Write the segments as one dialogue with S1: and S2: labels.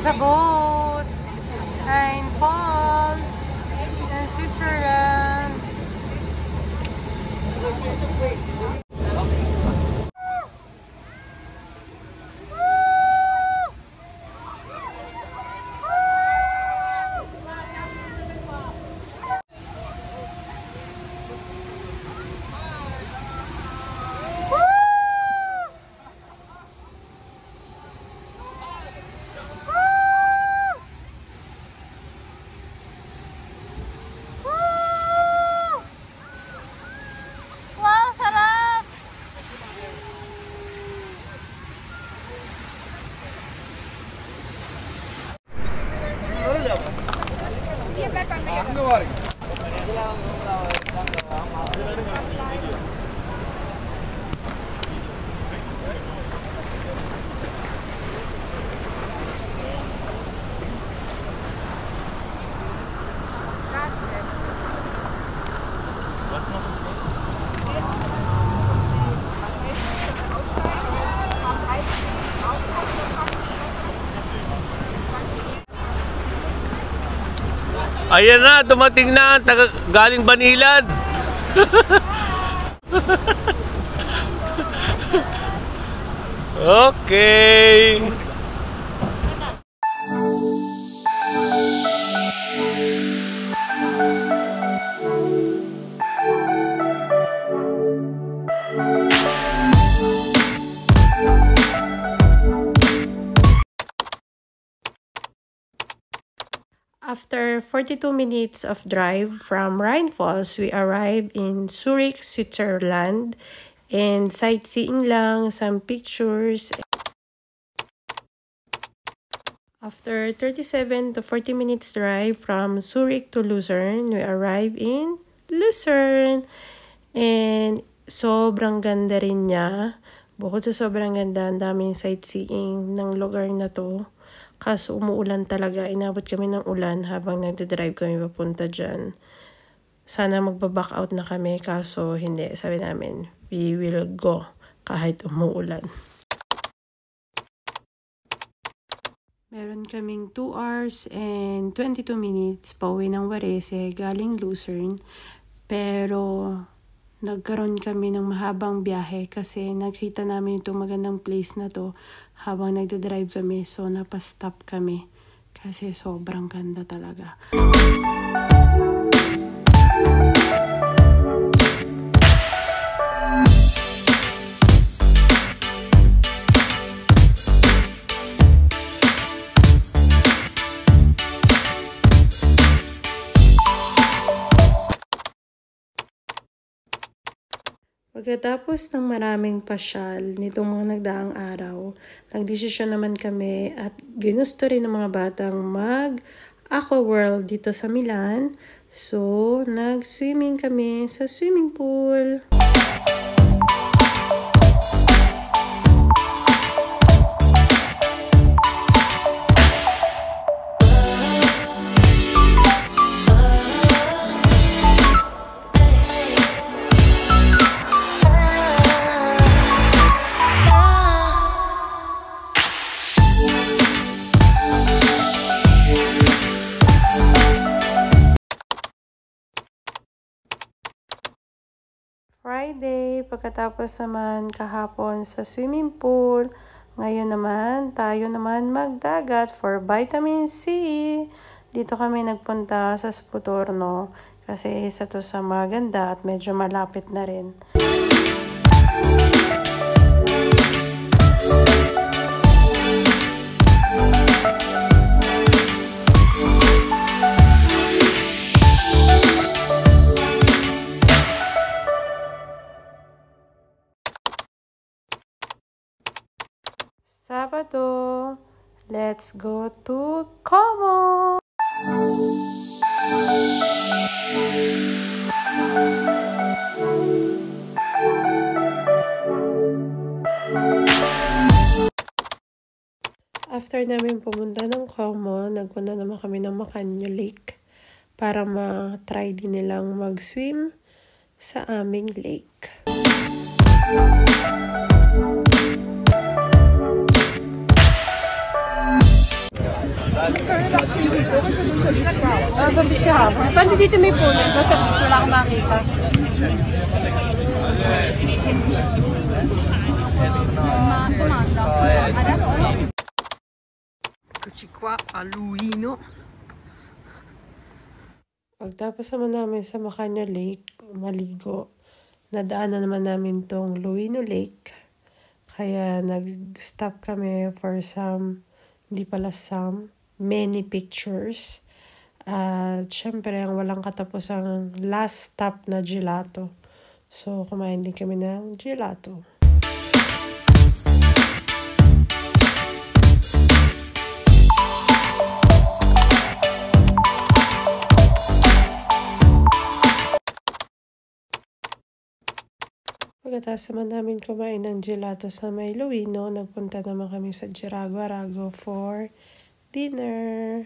S1: sa boat. Rhine Falls in Switzerland.
S2: Ayan na, dumating na, galing Banilad. Okay.
S3: After 42 minutes of drive from Rhine Falls, we arrived in Zurich, Switzerland, and sightseeing lang, some pictures. After 37 to 40 minutes drive from Zurich to Lucerne, we arrived in Lucerne. And sobrang ganda rin niya. Bukod sa sobrang ganda, ang daming sightseeing ng lugar na to. Kaso umuulan talaga, inabot kami ng ulan habang nagdadrive kami papunta dyan. Sana magbaback out na kami, kaso hindi. Sabi namin, we will go kahit umuulan. Meron kaming 2 hours and 22 minutes pauwi ng Varese galing Lucerne. Pero nagkaroon kami ng mahabang biyahe kasi nakita namin itong magandang place na to habang nagdadrive kami, so napastop kami kasi sobrang ganda talaga. Pagkatapos ng maraming pasyal nitong mga nagdaang araw, nagdesisyon naman kami at ginusto rin ng mga batang mag-aqua world dito sa Milan. So, nag-swimming kami sa swimming pool. Friday, pagkatapos naman kahapon sa swimming pool, ngayon naman, tayo naman magdagat for vitamin C. Dito kami nagpunta sa Sputorno kasi isa to sa maganda at medyo malapit na rin. Sabado, let's go to Como! After namin pumunta ng Como, nagpunta naman kami ng Macanyo Lake para ma-try din nilang mag-swim sa aming lake.
S1: Sa beach siya. Paano dito may puno? Sa beach wala akong makita. Kuchikwa Aluino.
S3: Pagtapos naman namin sa Macanao Lake, maligo, nadaanan naman namin tong Luino Lake. Kaya nag-stop kami for many pictures. At syempre, ang walang katapusang last stop na gelato. So, kumain din kami ng gelato. Pagkatapos naman namin kumain ng gelato sa may Luino, nagpunta naman kami sa Jaraguarago for dinner.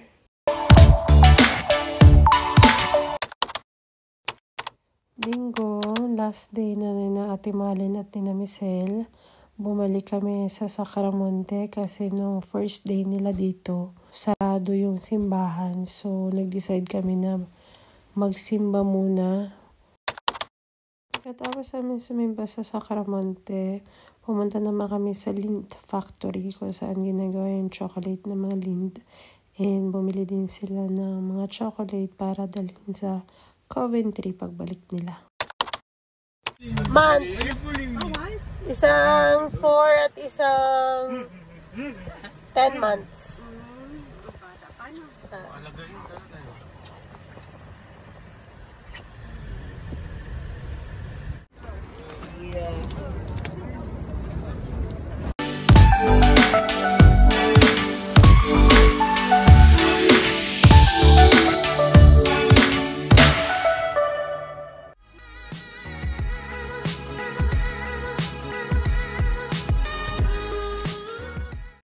S3: Linggo, last day na nina Ate Malin at nina Michelle. Bumalik kami sa Sacramonte kasi nung first day nila dito, sarado yung simbahan. So, nag-decide kami na magsimba muna. Pagkatapos namin sumimba sa Sacramonte, pumunta naman kami sa Lindt Factory kung saan ginagawa yung chocolate ng mga Lindt. And bumili din sila ng mga chocolate para dalhin sa Coventry pagbalik nila.
S1: Months. Isang 4 at isang 10 months.